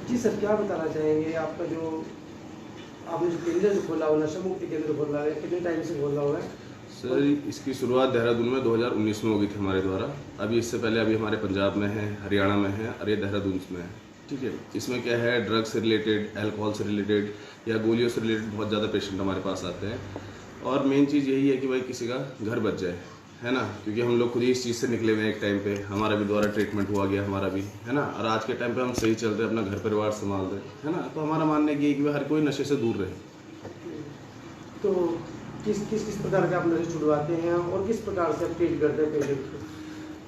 जी sir, क्या बताना चाहेंगे आपका जो आपने जो केंद्र जो खोला हुआ नशा मुक्ति केंद्र खोला है, कितने टाइम से खोला हुआ है? सर, और इसकी शुरुआत देहरादून में 2019 में होगी थी हमारे द्वारा। अभी इससे पहले अभी हमारे पंजाब में है, हरियाणा में है और ये देहरादून में है। ठीक है, इसमें क्या है, ड्रग्स से रिलेटेड, अल्कोहल से रिलेटेड या गोलियों से रिलेटेड बहुत ज़्यादा पेशेंट हमारे पास आते हैं। और मेन चीज़ यही है कि भाई किसी का घर बच जाए, है ना, क्योंकि हम लोग खुद ही इस चीज़ से निकले हुए हैं। एक टाइम पे हमारा भी द्वारा ट्रीटमेंट हुआ गया, हमारा भी, है ना, और आज के टाइम पे हम सही चल रहे हैं, अपना घर परिवार संभाल रहे हैं, है ना। तो हमारा मानना है कि भाई हर कोई नशे से दूर रहे। तो किस प्रकार के आप नशे छुड़वाते हैं और किस प्रकार से आप ट्रीट करते हैं पेशेंट को?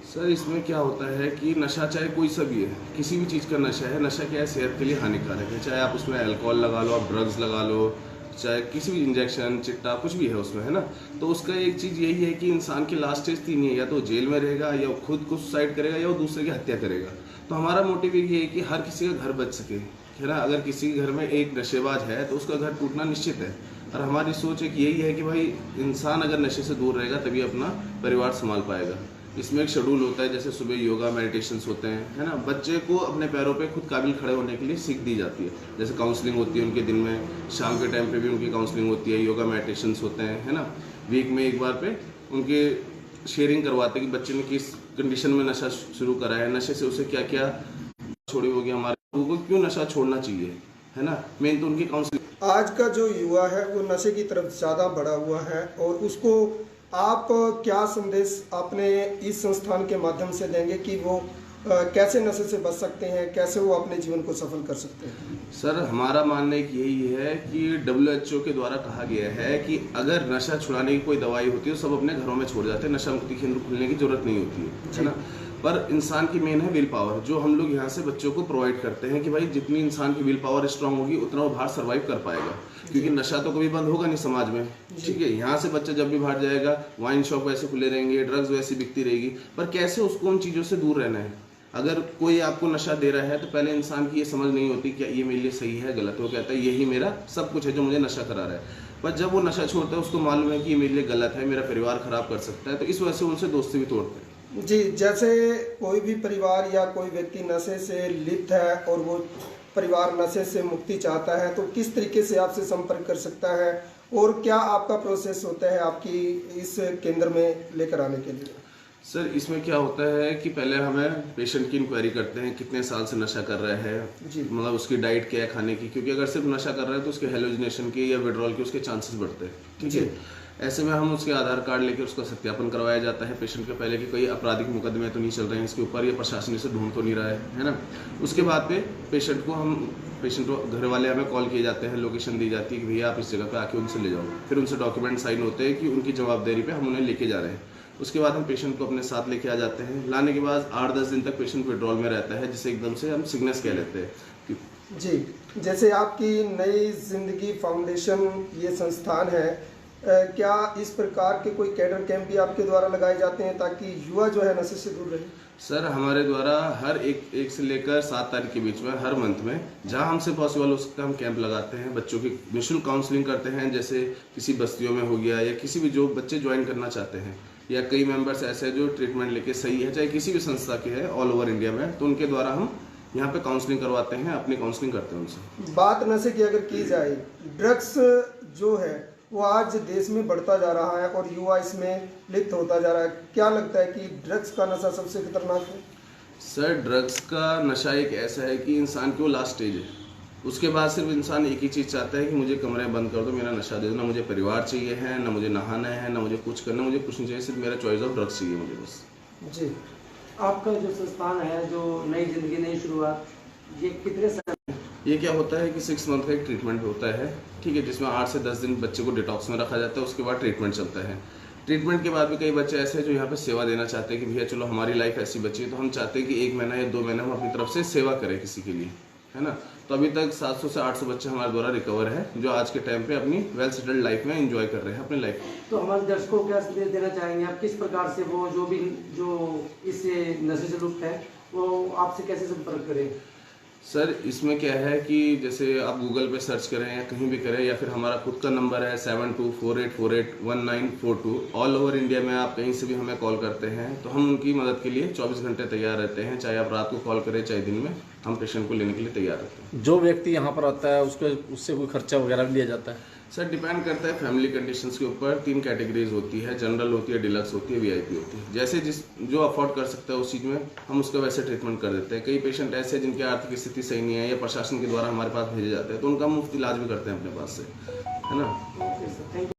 सर, इसमें क्या होता है कि नशा चाहे कोई सा भी है, किसी भी चीज़ का नशा है, नशा क्या है, सेहत के लिए हानिकारक है। चाहे आप उसमें अल्कोहल लगा लो, आप ड्रग्स लगा लो, चाहे किसी भी इंजेक्शन, चिट्टा, कुछ भी है उसमें, है ना। तो उसका एक चीज़ यही है कि इंसान की लास्ट स्टेज तीन ही है, या तो जेल में रहेगा, या खुद को सुसाइड करेगा, या वो दूसरे की हत्या करेगा। तो हमारा मोटिव ये है कि हर किसी का घर बच सके, है ना। अगर किसी घर में एक नशेबाज है तो उसका घर टूटना निश्चित है। और हमारी सोच एक यही है कि भाई इंसान अगर नशे से दूर रहेगा तभी अपना परिवार संभाल पाएगा। इसमें एक शेड्यूल होता है, जैसे सुबह योगा मेडिटेशंस होते हैं, है ना। बच्चे को अपने पैरों पे खुद काबिल खड़े होने के लिए सीख दी जाती है। जैसे काउंसलिंग होती है उनके दिन में, शाम के टाइम पे भी उनकी काउंसलिंग होती है, योगा मेडिटेशंस होते हैं, है ना। वीक में एक बार पे उनके शेयरिंग करवाते हैं कि बच्चे ने किस कंडीशन में नशा शुरू करा है, नशे से उसे क्या क्या छोड़ी होगी, हमारे लोगों को क्यों नशा छोड़ना चाहिए, है ना। मेन तो उनकी काउंसलिंग। आज का जो युवा है वो नशे की तरफ ज़्यादा बढ़ा हुआ है, और उसको आप क्या संदेश अपने इस संस्थान के माध्यम से देंगे कि वो कैसे नशे से बच सकते हैं, कैसे वो अपने जीवन को सफल कर सकते हैं? सर, हमारा मानना एक यही है कि WHO के द्वारा कहा गया है कि अगर नशा छुड़ाने की कोई दवाई होती है तो सब अपने घरों में छोड़ जाते हैं, नशा मुक्ति केंद्र खुलने की जरूरत नहीं होती है ना। पर इंसान की मेन है विल पावर, जो हम लोग यहाँ से बच्चों को प्रोवाइड करते हैं कि भाई जितनी इंसान की विल पावर स्ट्रांग होगी उतना वो बाहर सर्वाइव कर पाएगा, क्योंकि नशा तो कभी बंद होगा नहीं समाज में। ठीक है, यहाँ से बच्चा जब भी बाहर जाएगा, वाइन शॉप वैसे खुले रहेंगे, ड्रग्स वैसी बिकती रहेगी, पर कैसे उसको उन चीज़ों से दूर रहना है। अगर कोई आपको नशा दे रहा है तो पहले इंसान की ये समझ नहीं होती कि ये मेरे लिए सही है गलत है। वो कहता है यही मेरा सब कुछ है जो मुझे नशा करा रहा है। पर जब वो नशा छोड़ता है उसको मालूम है कि ये मेरे लिए गलत है, मेरा परिवार खराब कर सकता है, तो इस वजह से उनसे दोस्ती भी तोड़ते हैं। जी, जैसे कोई भी परिवार या कोई व्यक्ति नशे से लिप्त है और वो परिवार नशे से मुक्ति चाहता है, तो किस तरीके से आपसे संपर्क कर सकता है, और क्या आपका प्रोसेस होता है आपकी इस केंद्र में लेकर आने के लिए? सर, इसमें क्या होता है कि पहले हमें पेशेंट की इंक्वायरी करते हैं, कितने साल से नशा कर रहा है, मतलब उसकी डाइट क्या है खाने की, क्योंकि अगर सिर्फ नशा कर रहा है तो उसके हेलोजिनेशन के या विड्रॉल के उसके चांसेस बढ़ते हैं। ठीक है, ऐसे में हम उसके आधार कार्ड लेकर उसका सत्यापन करवाया जाता है पेशेंट के पहले कि कोई आपराधिक मुकदमे तो नहीं चल रहे हैं इसके ऊपर, या प्रशासन से ढूंढ तो नहीं रहा है ना। उसके बाद पे पेशेंट को घर वाले हमें कॉल किए जाते हैं, लोकेशन दी जाती है कि भैया आप इस जगह पे आके उनसे ले जाओ। फिर उनसे डॉक्यूमेंट साइन होते हैं कि उनकी जवाबदारी पे हम उन्हें लेके जा रहे हैं। उसके बाद हम पेशेंट को अपने साथ लेके आ जाते हैं। लाने के बाद 8-10 दिन तक पेशेंट विड्रॉल में रहता है, जिसे एकदम से हम सिग्नेस कह लेते हैं। जी, जैसे आपकी नई जिंदगी फाउंडेशन ये संस्थान है, क्या इस प्रकार के कोई कैडर कैंप भी आपके द्वारा लगाए जाते हैं ताकि युवा जो है नशे से दूर रहे? सर, हमारे द्वारा हर एक से लेकर 7 तारीख के बीच में हर मंथ में जहां हमसे पॉसिबल हो सकता है हम कैंप लगाते हैं, बच्चों की निःशुल्क काउंसलिंग करते हैं। जैसे किसी बस्तियों में हो गया, या किसी भी जो बच्चे ज्वाइन करना चाहते हैं, या कई मेंबर्स ऐसे हैं जो ट्रीटमेंट लेके सही है, चाहे किसी भी संस्था के है ऑल ओवर इंडिया में, तो उनके द्वारा हम यहाँ पे काउंसलिंग करवाते हैं, अपनी काउंसलिंग करते हैं उनसे। बात नशे की अगर की जाए, ड्रग्स जो है वो आज देश में बढ़ता जा रहा है और युवा इसमें लिप्त होता जा रहा है। क्या लगता है कि ड्रग्स का नशा सबसे खतरनाक है? सर, ड्रग्स का नशा एक ऐसा है कि इंसान की वो लास्ट स्टेज है। उसके बाद सिर्फ इंसान एक ही चीज़ चाहता है कि मुझे कमरे बंद कर दो, मेरा नशा दे दो, ना मुझे परिवार चाहिए है, ना मुझे नहाना है, ना मुझे कुछ करना, मुझे कुछ नहीं चाहिए, सिर्फ मेरा चॉइस ऑफ ड्रग्स चाहिए मुझे बस। जी, आपका जो संस्थान है, जो नई जिंदगी नई शुरुआत, ये कितने समय? ये क्या होता है कि 6 मंथ का एक ट्रीटमेंट होता है, ठीक है, जिसमें 8 से 10 दिन बच्चे को डिटॉक्स में रखा जाता है। उसके बाद ट्रीटमेंट चलता है। ट्रीटमेंट के बाद भी कई बच्चे ऐसे हैं जो यहाँ पे सेवा देना चाहते हैं कि भैया चलो हमारी लाइफ ऐसी बची है, तो हम चाहते हैं कि 1 महीना या 2 महीना हम अपनी तरफ से सेवा करें किसी के लिए, है ना। तो अभी तक 700 से 800 बच्चे हमारे द्वारा रिकवर है, जो आज के टाइम पे अपनी वेल सेटल्ड लाइफ में एंजॉय कर रहे हैं अपनी लाइफ। तो हमारे दर्शकों को क्या संदेश देना चाहेंगे आप, किस प्रकार से वो जो इससे नशे से लुप्त है वो आपसे कैसे संपर्क करें? सर, इसमें क्या है कि जैसे आप गूगल पे सर्च करें या कहीं भी करें, या फिर हमारा खुद का नंबर है 7248481942। ऑल ओवर इंडिया में आप कहीं से भी हमें कॉल करते हैं तो हम उनकी मदद के लिए 24 घंटे तैयार रहते हैं, चाहे आप रात को कॉल करें चाहे दिन में। हम पेशेंट को लेने के लिए तैयार रहते हैं। जो व्यक्ति यहाँ पर आता है उससे कोई खर्चा वगैरह भी लिया जाता है? सर डिपेंड करता है फैमिली कंडीशंस के ऊपर। 3 कैटेगरीज होती है, जनरल होती है, डिलक्स होती है, वीआईपी होती है। जैसे जो अफोर्ड कर सकता है उस चीज़ में हम उसका वैसे ट्रीटमेंट कर देते हैं। कई पेशेंट ऐसे हैं जिनकी आर्थिक स्थिति सही नहीं है या प्रशासन के द्वारा हमारे पास भेजे जाते हैं, तो उनका मुफ्त इलाज भी करते हैं अपने पास से, है ना। Okay sir, thank you.